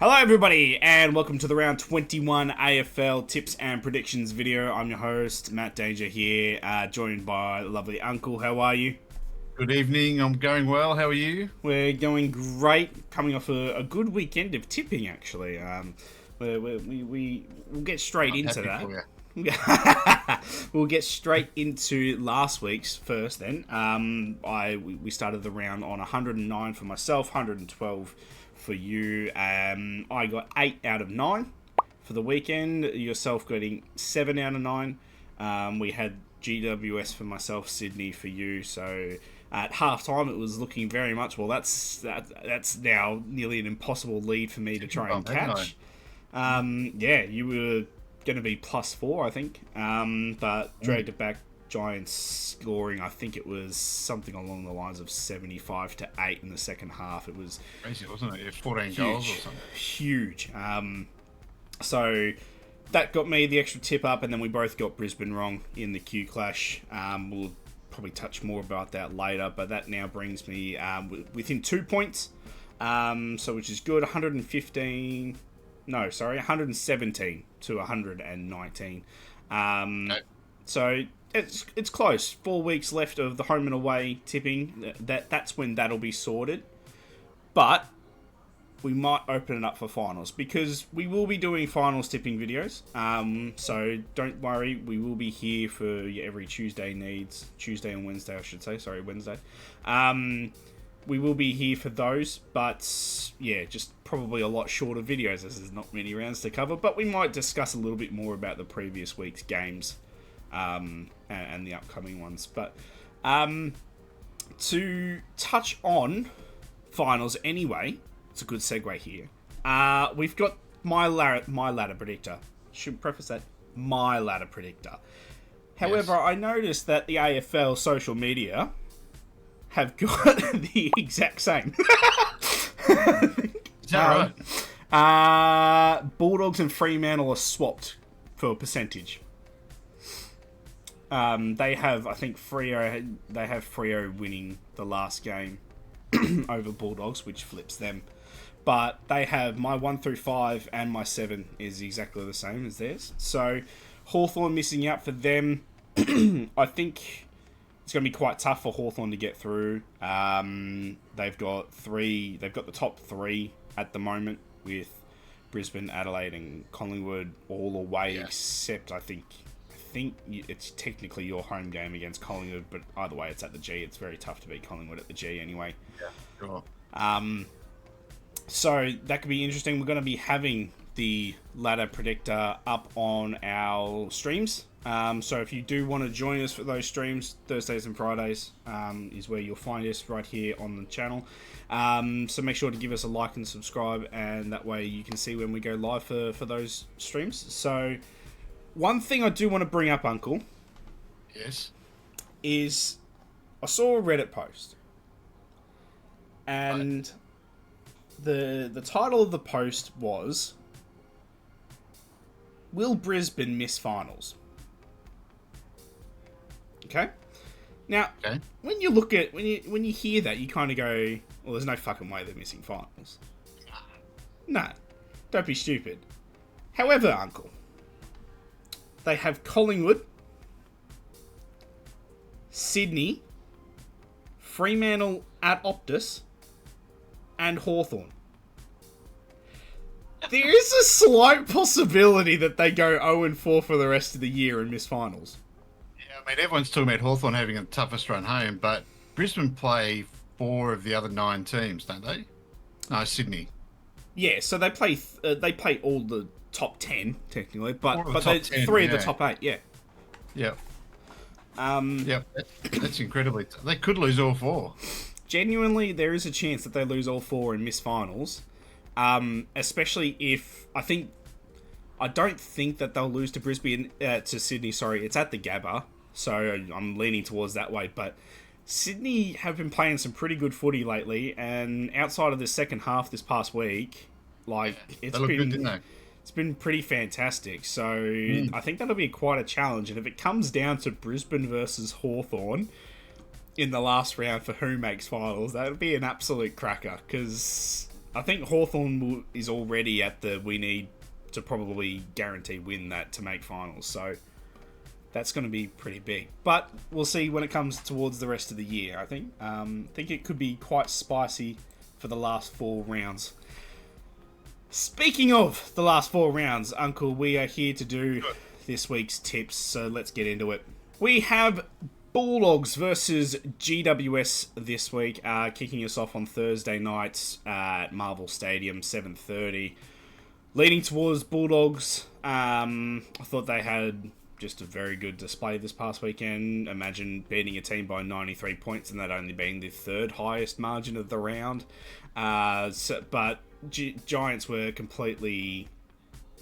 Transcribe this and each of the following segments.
Hello everybody and welcome to the round 21 AFL tips and predictions video. I'm your host Matt Danger here, joined by the lovely Uncle. How are you? Good evening, I'm going well. How are you? We're going great, coming off a good weekend of tipping actually. We'll get straight I'm into happy that. for you. We'll get straight into last week's first then. We started the round on 109 for myself, 112 for you. I got 8 out of 9 for the weekend. Yourself getting 7 out of 9. We had GWS for myself, Sydney for you. So at halftime, it was looking very much well. That's now nearly an impossible lead for me to try and catch. Yeah, you were going to be +4, I think, but dragged it back. Giants scoring, I think it was something along the lines of 75-8 in the second half. It was Crazy, wasn't it? 14 huge, goals or something. Huge. So that got me the extra tip up, and then we both got Brisbane wrong in the Q Clash. We'll probably touch more about that later, but that now brings me within 2 points, so which is good. 117 to 119. Okay. So it's close. 4 weeks left of the home and away tipping. That's when that'll be sorted. But we might open it up for finals because we will be doing finals tipping videos. So don't worry, we will be here for your every Tuesday needs. Tuesday and Wednesday, I should say. Sorry, Wednesday. We will be here for those, but yeah, just probably a lot shorter videos as there's not many rounds to cover. But we might discuss a little bit more about the previous week's games and the upcoming ones. But to touch on finals anyway, it's a good segue here. We've got my ladder predictor. Should preface that, my ladder predictor. However, yes. I noticed that the AFL social media have got the exact same. Is that right? Bulldogs and Fremantle are swapped for a percentage. They have, I think, Freo winning the last game over Bulldogs, which flips them. But they have my 1 through 5 and my 7 is exactly the same as theirs. So Hawthorn missing out for them. I think it's going to be quite tough for Hawthorn to get through. They've got the top 3 at the moment with Brisbane, Adelaide, and Collingwood all away, except I think it's technically your home game against Collingwood, but either way, it's at the G. It's very tough to beat Collingwood at the G anyway. Yeah, sure. So that could be interesting. We're going to be having the ladder predictor up on our streams. So if you do want to join us for those streams, Thursdays and Fridays is where you'll find us right here on the channel. So make sure to give us a like and subscribe, and that way you can see when we go live for those streams. So one thing I do want to bring up, Uncle, yes, is I saw a Reddit post, and the title of the post was, "Will Brisbane miss finals?" Okay. Now, when you look at when you hear that, you kind of go, "Well, there's no fucking way they're missing finals." No, don't be stupid. However, Uncle, they have Collingwood, Sydney, Fremantle at Optus, and Hawthorn. There is a slight possibility that they go 0-4 for the rest of the year and miss finals. Yeah, I mean, everyone's talking about Hawthorn having a toughest run home, but Brisbane play 4 of the other 9 teams, don't they? No, Sydney. Yeah, so they play all the top 10 technically, but they 10, 3 of the top 8. Yeah. Yep. Yep. That's incredibly. They could lose all 4. Genuinely, there is a chance that they lose all 4 and miss finals. Especially if I don't think that they'll lose to Brisbane to Sydney. Sorry, it's at the Gabba, so I'm leaning towards that way. But Sydney have been playing some pretty good footy lately, and outside of the second half this past week, it's been pretty fantastic. So I think that'll be quite a challenge. And if it comes down to Brisbane versus Hawthorn in the last round for who makes finals, that would be an absolute cracker, because I think Hawthorn is already at the we need to probably guarantee win that to make finals. So that's going to be pretty big. But we'll see when it comes towards the rest of the year, I think. Think it could be quite spicy for the last 4 rounds. Speaking of the last 4 rounds, Uncle, we are here to do this week's tips, so let's get into it. We have Bulldogs versus GWS this week, kicking us off on Thursday night at Marvel Stadium, 7:30. Leading towards Bulldogs, I thought they had just a very good display this past weekend. Imagine beating a team by 93 points and that only being the 3rd highest margin of the round. But Giants were completely...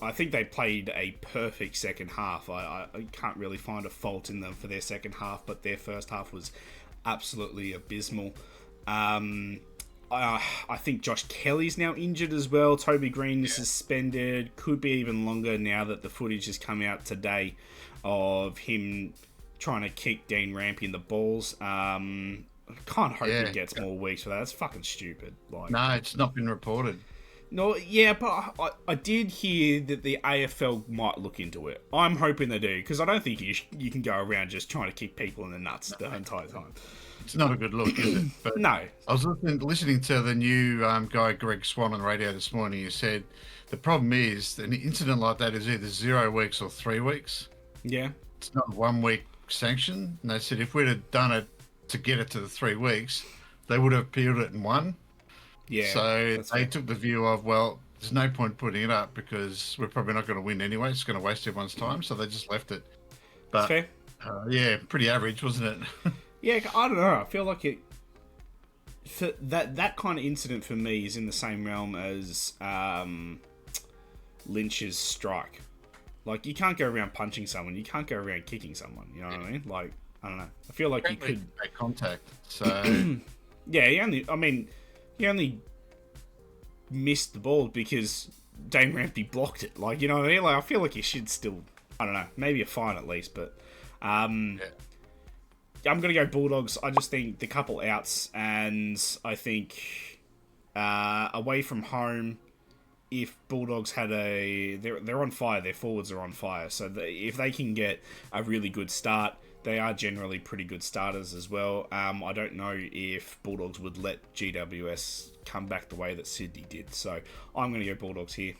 I think they played a perfect second half. I can't really find a fault in them for their second half, but their first half was absolutely abysmal. I think Josh Kelly's now injured as well. Toby Green is suspended. Could be even longer now that the footage has come out today of him trying to kick Dean Rampy in the balls. I can't hope he gets more weeks for that. That's fucking stupid. No, it's not been reported. No, yeah, but I did hear that the AFL might look into it. I'm hoping they do, because I don't think you can go around just trying to kick people in the nuts the entire time. It's not a good look, is it? But no. I was listening to the new guy, Greg Swan, on the radio this morning. He said the problem is an incident like that is either 0 weeks or 3 weeks. Yeah. It's not 1 week sanction. And they said if we'd have done it to get it to the 3 weeks, they would have appealed it and won. Yeah. So they took the view of, well, there's no point putting it up because we're probably not going to win anyway. It's going to waste everyone's time. So they just left it. But fair. Yeah, pretty average, wasn't it? Yeah, I don't know. I feel like it. For that kind of incident for me is in the same realm as Lynch's strike. Like, you can't go around punching someone. You can't go around kicking someone. You know what I mean? Like, I don't know. I feel like you could make contact. So yeah, he only missed the ball because Dane Rampy blocked it. Like, you know what I mean? Like, I feel like he should still, I don't know, maybe a fine at least, but I'm going to go Bulldogs. I just think the couple outs, and I think away from home, if Bulldogs had they're on fire, their forwards are on fire, so if they can get a really good start, they are generally pretty good starters as well. I don't know if Bulldogs would let GWS come back the way that Sydney did, so I'm going to go Bulldogs here.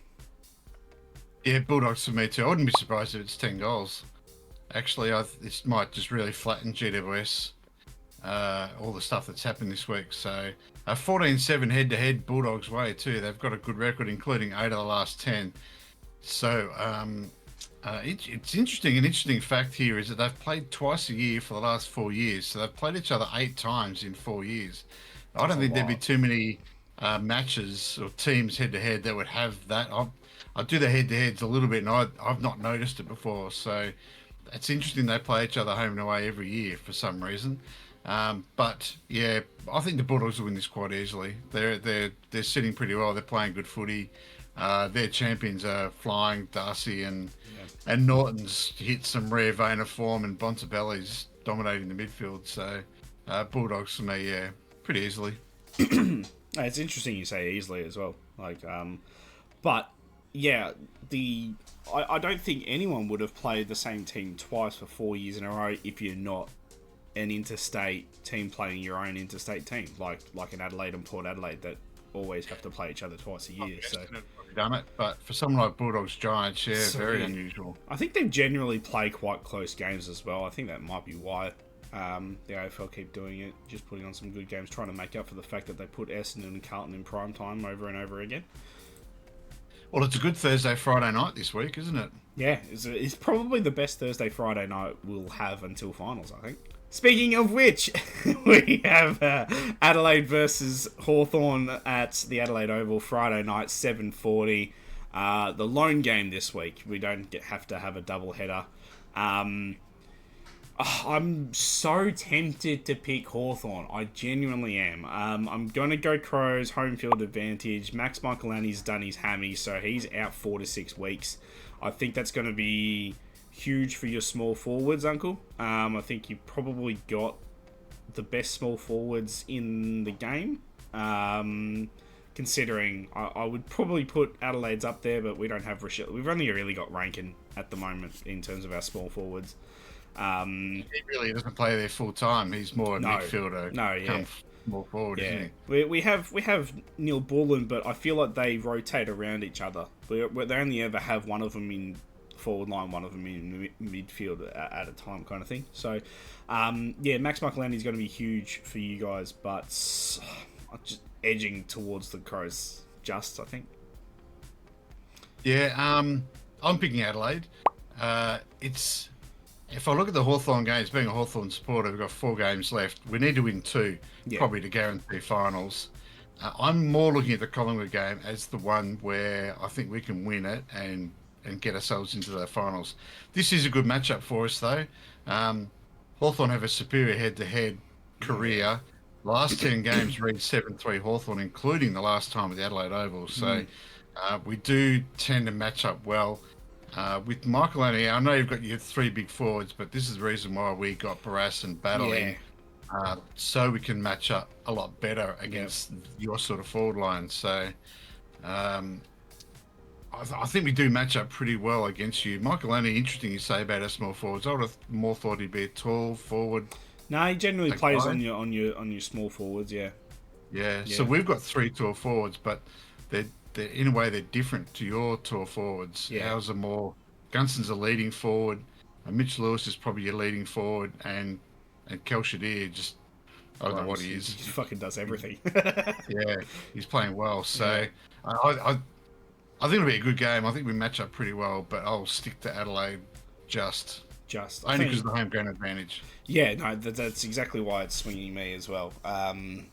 Yeah, Bulldogs for me too. I wouldn't be surprised if it's 10 goals. Actually, this might just really flatten GWS, all the stuff that's happened this week. So 14-7 head-to-head Bulldogs way too. They've got a good record, including 8 of the last 10. So it's interesting. An interesting fact here is that they've played twice a year for the last 4 years. So they've played each other 8 times in 4 years. I don't think there'd be too many matches or teams head-to-head that would have that. I do the head-to-heads a little bit, and I've not noticed it before. So it's interesting they play each other home and away every year for some reason. But yeah, I think the Bulldogs will win this quite easily. They're sitting pretty well. They're playing good footy. Their champions are flying. Darcy and Norton's hit some rare vein of form, and Bontebelli's dominating the midfield. So Bulldogs for me, yeah, pretty easily. It's interesting you say easily as well. Like, but yeah, I don't think anyone would have played the same team twice for 4 years in a row if you're not an interstate team playing your own interstate team, like an Adelaide and Port Adelaide that always have to play each other twice a year. So done it, but for someone like Bulldogs Giants, very unusual. I think they generally play quite close games as well. I think that might be why the AFL keep doing it, just putting on some good games, trying to make up for the fact that they put Essendon and Carlton in prime time over and over again. Well, it's a good Thursday-Friday night this week, isn't it? Yeah, it's probably the best Thursday-Friday night we'll have until finals, I think. Speaking of which, we have Adelaide versus Hawthorn at the Adelaide Oval Friday night, 7:40. The lone game this week. We don't have to have a double header. I'm so tempted to pick Hawthorn. I genuinely am. I'm going to go Crows, home field advantage. Max Michaelani's done his hammy, so he's out 4 to 6 weeks. I think that's going to be huge for your small forwards, Uncle. I think you've probably got the best small forwards in the game. considering I would probably put Adelaide's up there, but we don't have Rochelle. We've only really got Rankin at the moment in terms of our small forwards. He really doesn't play there full time. He's more a midfielder. No, yeah. More forward, isn't he? We have Neil Bullen, but I feel like they rotate around each other. They only ever have one of them in forward line, one of them in midfield at a time, kind of thing. So, Max Michelini is going to be huge for you guys, but I'm just edging towards the Crows. I think. Yeah, I'm picking Adelaide. If I look at the Hawthorn games, being a Hawthorn supporter, we've got 4 games left. We need to win 2, probably to guarantee finals. I'm more looking at the Collingwood game as the one where I think we can win it and get ourselves into the finals. This is a good matchup for us, though. Hawthorn have a superior head-to-head career. Last 10 games read 7-3 Hawthorn, including the last time at the Adelaide Oval. So we do tend to match up well. With Michelini, I know you've got your 3 big forwards, but this is the reason why we got Barrass and battling, so we can match up a lot better against your sort of forward line. So I think we do match up pretty well against you. Michelini, interesting you say about our small forwards. I would have more thought he'd be a tall forward. No, he generally plays on your small forwards. Yeah. So we've got 3 tall forwards, but they're in a way they're different to your tall forwards. Ours are more. Gunston's a leading forward. Mitch Lewis is probably your leading forward, and Kel Shadir I don't know what he is. He fucking does everything. He's playing well. So I think it'll be a good game. I think we match up pretty well, but I'll stick to Adelaide only because of the home ground advantage. Yeah, no, that's exactly why it's swinging me as well. I'm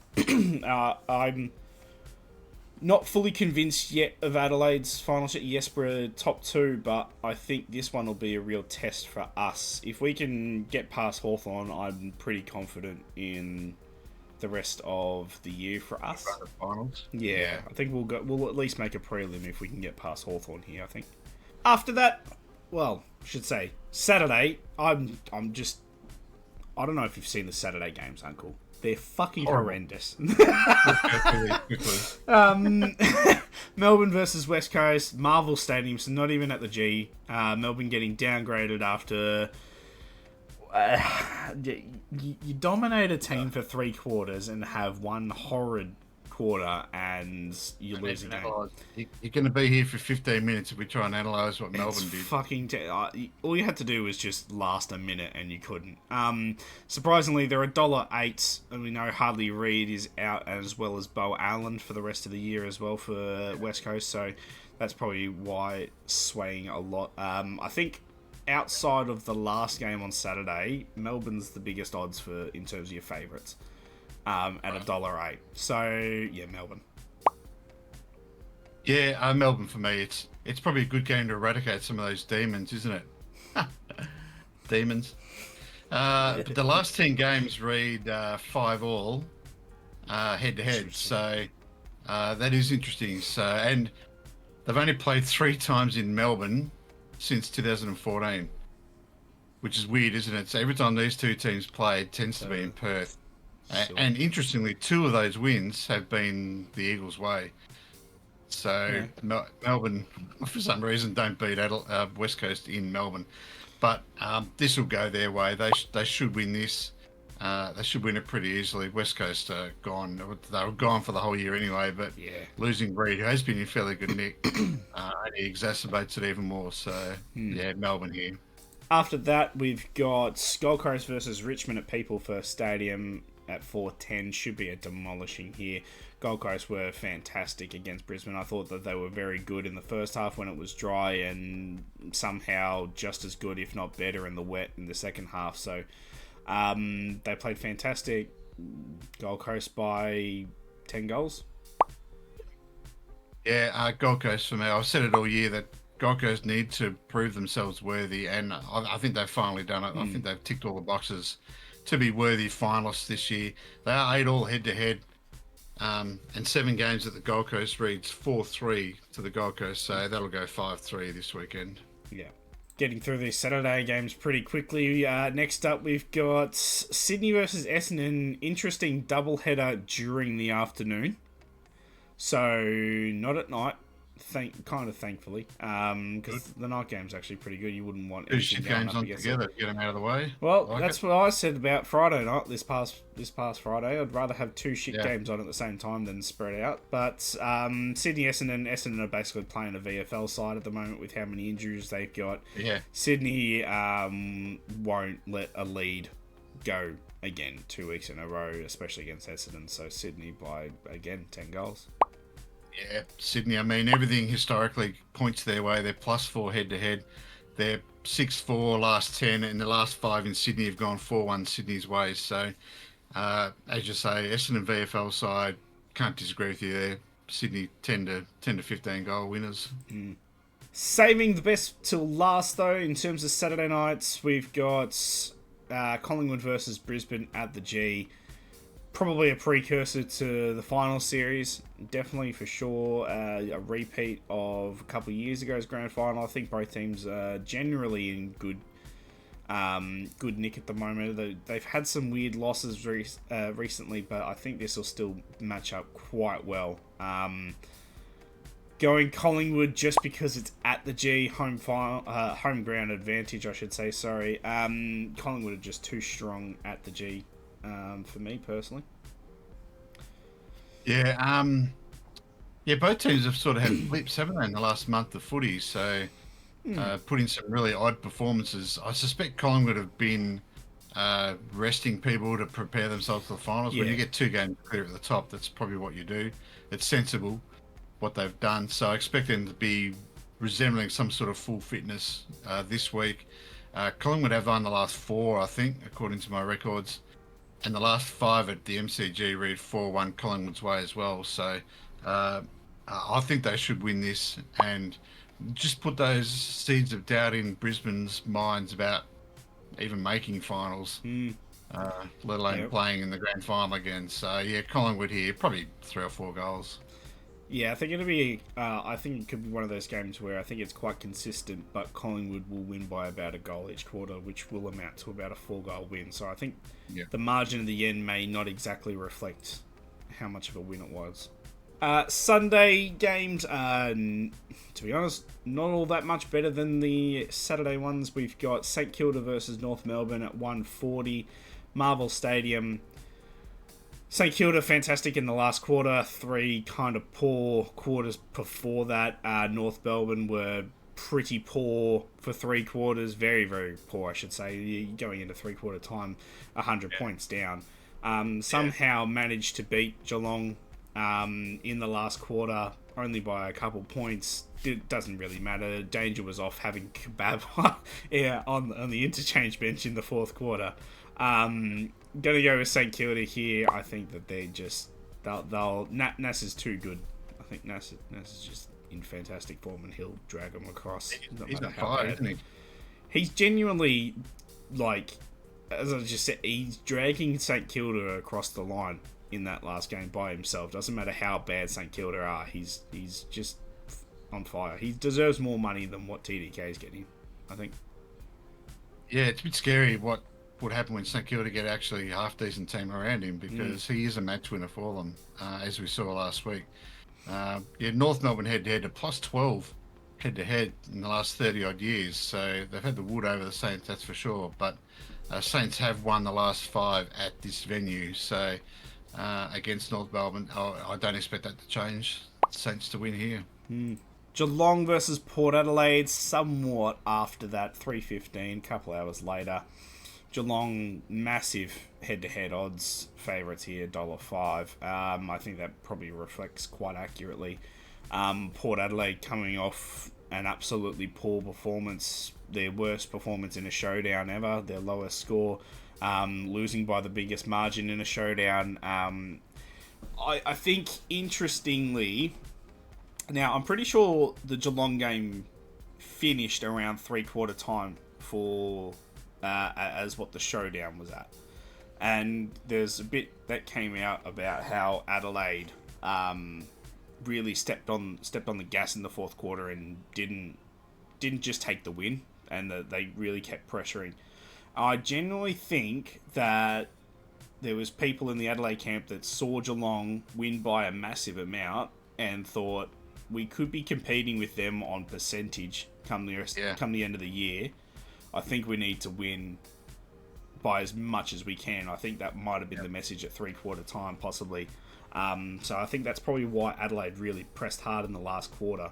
not fully convinced yet of Adelaide's final set. Yes, we're top 2, but I think this one will be a real test for us. If we can get past Hawthorn, I'm pretty confident in the rest of the year for us. Finals. Yeah, I think we'll at least make a prelim if we can get past Hawthorn here, I think. After that, well, I should say Saturday, I'm just I don't know if you've seen the Saturday games, Uncle. They're fucking horrendous. Melbourne versus West Coast, Marvel Stadium, so not even at the G. Melbourne getting downgraded after you dominate a team for 3 quarters and have one horrid quarter and you lose a game. You're going to be here for 15 minutes if we try and analyse what Melbourne did. Fucking all you had to do was just last a minute and you couldn't. Surprisingly, they're $1.08 and we know Harley Reid is out as well as Bo Allen for the rest of the year as well for West Coast, so that's probably why it's swaying a lot. I think outside of the last game on Saturday, Melbourne's the biggest odds in terms of your favourites. At $1.08. So yeah, Melbourne. Yeah, Melbourne for me. It's probably a good game to eradicate some of those demons, isn't it? Demons. The last 10 games read 5-all head to head. So that is interesting. So and they've only played 3 times in Melbourne since 2014, which is weird, isn't it? So every time these 2 teams play, it tends to be in Perth. Sure. And interestingly, 2 of those wins have been the Eagles' way. So Melbourne, for some reason, don't beat West Coast in Melbourne. But this will go their way. They should win this. They should win it pretty easily. West Coast are gone. They were gone for the whole year anyway, but losing Reid, who has been in fairly good nick, he exacerbates it even more. So, Melbourne here. After that, we've got Gold Coast versus Richmond at People First Stadium at 4:10. Should be a demolishing here. Gold Coast were fantastic against Brisbane. I thought that they were very good in the first half when it was dry and somehow just as good, if not better, in the wet in the second half. So they played fantastic. Gold Coast by 10 goals. Yeah, Gold Coast for me. I've said it all year that Gold Coast need to prove themselves worthy, and I think they've finally done it. I think they've ticked all the boxes to be worthy finalists this year. They are 8-all head-to-head, and 7 games at the Gold Coast reads 4-3 to the Gold Coast, so that'll go 5-3 this weekend. Yeah. Getting through these Saturday games pretty quickly. Next up, we've got Sydney versus Essendon. Interesting doubleheader during the afternoon. So not at night. Thankfully, Good. because the night game's actually pretty good. You wouldn't want Two anything shit going games up on against it. together. Get them out of the way. Well, Like that's it. what I said about Friday night. This past Friday, I'd rather have two shit Yeah. games on at the same time than spread out. But Sydney Essendon are basically playing a VFL side at the moment with how many injuries they've got. Yeah. Sydney won't let a lead go again 2 weeks in a row, especially against Essendon. So Sydney by again 10 goals. Yeah, Sydney. I mean, everything historically points their way. They're +4 head-to-head. They're 6-4 last 10, and the last 5 in Sydney have gone 4-1 Sydney's way. So, as you say, Essendon VFL side, can't disagree with you there. Sydney 10 to 15 goal winners. Saving the best till last, though, in terms of Saturday nights, we've got Collingwood versus Brisbane at the G. Probably a precursor to the final series. Definitely, for sure, a repeat of a couple of years ago's grand final. I think both teams are generally in good nick at the moment. They've had some weird losses recently, but I think this will still match up quite well. Going Collingwood just because it's at the G, home ground advantage, I should say. Sorry, Collingwood are just too strong at the G for me personally. Yeah, both teams have sort of had blips, haven't they, in the last month of footy? So, put in some really odd performances. I suspect Collingwood have been resting people to prepare themselves for the finals. When Yeah. you get 2 games clear at the top, that's probably what you do. It's sensible what they've done. So I expect them to be resembling some sort of full fitness this week. Collingwood have won the last 4, I think, according to my records. And the last 5 at the MCG read 4-1 Collingwood's way as well. So I think they should win this and just put those seeds of doubt in Brisbane's minds about even making finals, let alone playing in the grand final again. So yeah, Collingwood here, probably 3 or 4 goals. Yeah, I think it'll be. I think it could be one of those games where I think it's quite consistent, but Collingwood will win by about a goal each quarter, which will amount to about a 4-goal win. So I think the margin of the end may not exactly reflect how much of a win it was. Sunday games are, to be honest, not all that much better than the Saturday ones. We've got St Kilda versus North Melbourne at 1:40, Marvel Stadium. St Kilda, fantastic in the last quarter. 3 kind of poor quarters before that. North Melbourne were pretty poor for 3 quarters. Very, very poor, I should say. Going into 3-quarter time, 100 points down. Somehow managed to beat Geelong in the last quarter, only by a couple points. It doesn't really matter. Danger was off having kebab on the interchange bench in the 4th quarter. Gonna go with St Kilda here. I think that Nas is too good. I think Nas is just in fantastic form, and he'll drag them across. He's on fire, isn't he? He's genuinely, like, as I just said, he's dragging St Kilda across the line in that last game by himself. Doesn't matter how bad St Kilda are. He's just on fire. He deserves more money than what TDK is getting, I think. Yeah, it's a bit scary what would happen when St Kilda get actually a half-decent team around him, because he is a match winner for them, as we saw last week. North Melbourne head-to-head to +12 head-to-head in the last 30-odd years, so they've had the wood over the Saints, that's for sure, but Saints have won the last 5 at this venue, so against North Melbourne, I don't expect that to change. Saints to win here. Geelong versus Port Adelaide, somewhat after that, 3:15, couple hours later. Geelong, massive head-to-head odds favourites here, $1.05. I think that probably reflects quite accurately. Port Adelaide coming off an absolutely poor performance, their worst performance in a showdown ever, their lowest score, losing by the biggest margin in a showdown. I think, interestingly, now I'm pretty sure the Geelong game finished around 3-quarter time for as what the showdown was at, and there's a bit that came out about how Adelaide really stepped on the gas in the 4th quarter and didn't just take the win, and that they really kept pressuring. I genuinely think that there was people in the Adelaide camp that saw Geelong win by a massive amount and thought we could be competing with them on percentage come the end of the year. I think we need to win by as much as we can. I think that might have been the message at 3/4 time, possibly. So I think that's probably why Adelaide really pressed hard in the last quarter.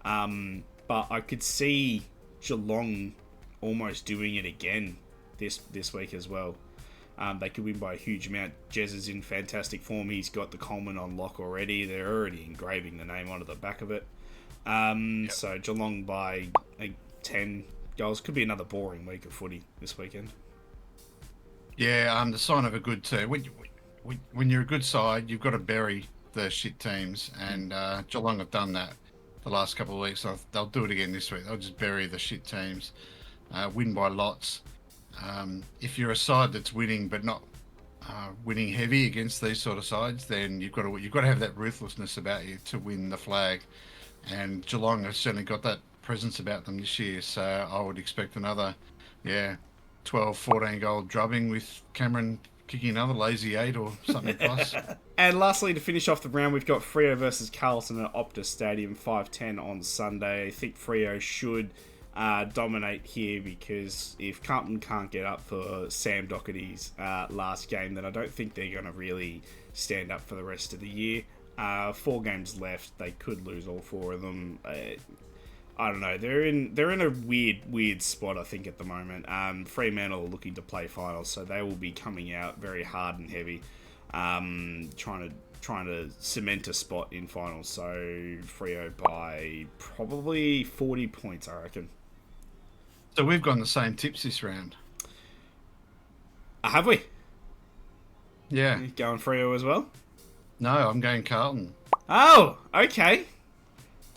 But I could see Geelong almost doing it again this week as well. They could win by a huge amount. Jez is in fantastic form. He's got the Coleman on lock already. They're already engraving the name onto the back of it. So Geelong by 10 goals. Could be another boring week of footy this weekend. Yeah, the sign of a good team. When you're a good side, you've got to bury the shit teams, and Geelong have done that the last couple of weeks. They'll do it again this week. They'll just bury the shit teams, win by lots. If you're a side that's winning but not winning heavy against these sort of sides, then you've got to have that ruthlessness about you to win the flag. And Geelong have certainly got that presence about them this year. So I would expect another, 12, 14 goal drubbing with Cameron kicking another lazy 8 or something plus. And lastly, to finish off the round, we've got Freo versus Carlton at Optus Stadium, 5:10 on Sunday. I think Freo should dominate here, because if Carlton can't get up for Sam Doherty's last game, then I don't think they're going to really stand up for the rest of the year. 4 games left. They could lose all 4 of them. I don't know. They're in a weird spot, I think, at the moment. Fremantle are looking to play finals, so they will be coming out very hard and heavy, trying to cement a spot in finals. So Freo by probably 40 points, I reckon. So we've gone the same tips this round. Have we? Yeah. You going Freo as well? No, I'm going Carlton. Oh, okay.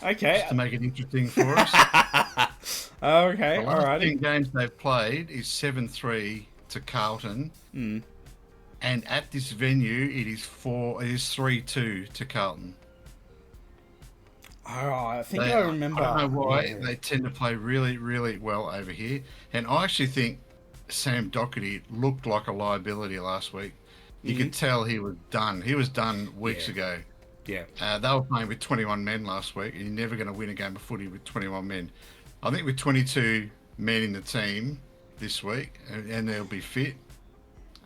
Okay. Just to make it interesting for us. Okay, The last alright. 10 games they've played is 7-3 to Carlton. Mm. And at this venue, it is 3-2 to Carlton. Oh, I think I remember. I don't know why Yeah. they tend to play really, really well over here. And I actually think Sam Doherty looked like a liability last week. You could tell he was done. He was done weeks ago. Yeah. They were playing with 21 men last week, and you're never going to win a game of footy with 21 men. I think with 22 men in the team this week, and they'll be fit,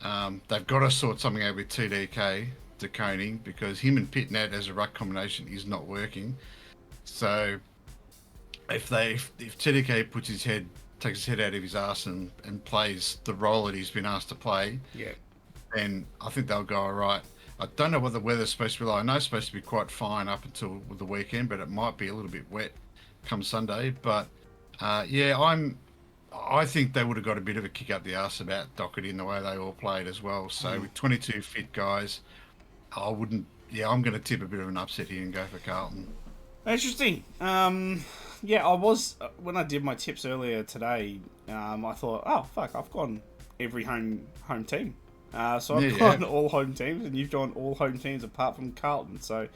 they've got to sort something out with TDK, De Koning, because him and Pitnat as a ruck combination is not working. So if TDK takes his head out of his ass and plays the role that he's been asked to play, then I think they'll go all right. I don't know what the weather's supposed to be like. I know it's supposed to be quite fine up until the weekend, but it might be a little bit wet come Sunday. But I think they would have got a bit of a kick up the arse about Doherty in the way they all played as well. So with 22 fit guys, I'm going to tip a bit of an upset here and go for Carlton. Interesting. Yeah, I was, when I did my tips earlier today, I thought, oh, fuck, I've gone every home team. So I've gone all home teams, and you've gone all home teams apart from Carlton. So,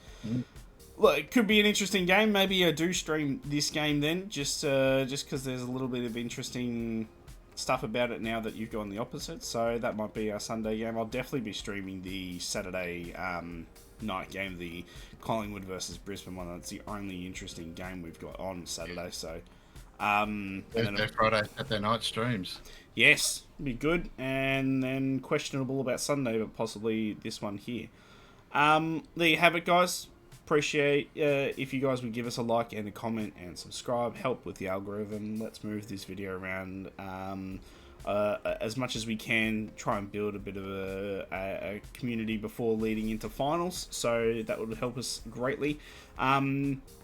look, it could be an interesting game. Maybe I do stream this game then, just because there's a little bit of interesting stuff about it now that you've gone the opposite. So that might be our Sunday game. I'll definitely be streaming the Saturday night game, the Collingwood versus Brisbane one. That's the only interesting game we've got on Saturday. So, Thursday, Friday, Saturday night streams. Yes, be good. And then questionable about Sunday, but possibly this one here. There you have it, guys. Appreciate if you guys would give us a like and a comment and subscribe. Help with the algorithm. Let's move this video around as much as we can. Try and build a bit of a community before leading into finals. So that would help us greatly.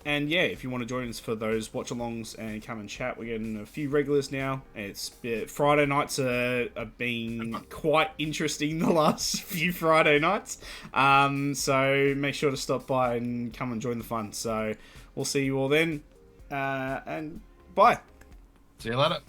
And yeah, if you want to join us for those watch-alongs and come and chat, we're getting a few regulars now. It's Friday nights have been quite interesting the last few Friday nights. So make sure to stop by and come and join the fun. So we'll see you all then. And bye. See you later.